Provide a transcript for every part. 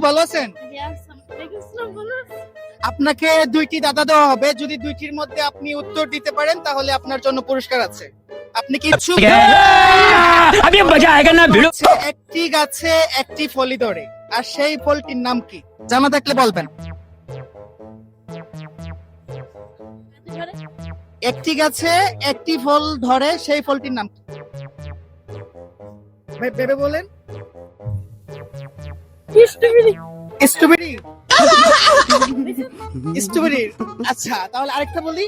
ভালো আছেন? আপনাকে 2টি দাদা দেওয়া হবে, যদি 2টির মধ্যে আপনি উত্তর দিতে পারেন তাহলে আপনার জন্য পুরস্কার আছে। আপনি কি ইচ্ছুক? अभी मजा आएगा ना भिड़ो। একটি গাছে একটি ফলই ধরে, আর সেই ফলটির নাম কি? জানা থাকলে বলবেন। একটি গাছে একটি ফল ধরে, সেই ফলটির নাম কি? ভেবে বলেন। স্ট্রবেরি। স্ট্রবেরি। আচ্ছা, তাহলে আরেকটা বলি।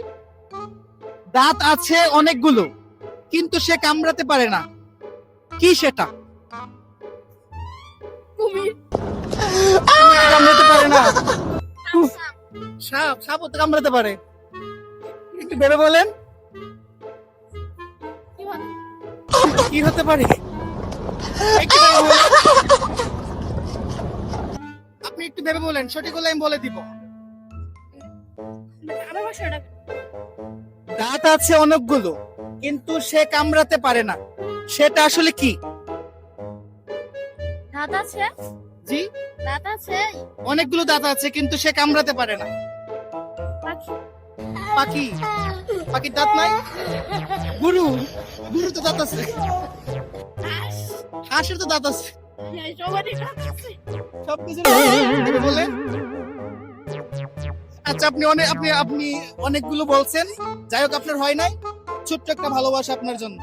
দাঁত আছে অনেকগুলো কিন্তু সে কামড়াতে পারে না, কি সেটা? কামড়াতে পারে না। সাপ। সাপও তো কামড়াতে পারে। একটু ভেবে বলেন কি হতে পারে। একটু ভেবে বলেন। আপনি একটু ভেবে বলেন, সঠিক হলে আমি বলে দিব। দাঁত আছে অনেকগুলো কিন্তু সে কামড়াতে পারে না, সেটা আসলে কি? দাঁত আছে, জি, দাঁত আছে, অনেকগুলো দাঁত আছে কিন্তু সে কামড়াতে পারে না। পাখি। পাখি। পাখির দাঁত নাই? গরু। গরু তো দাঁত আছে। হাঁসের তো দাঁত আছে। সবকিছু বলে। আচ্ছা, আপনি অনেকগুলো বলছেন, যাই হোক আপনার হয় নাই। ছোট্ট একটা ভালোবাসা আপনার জন্য।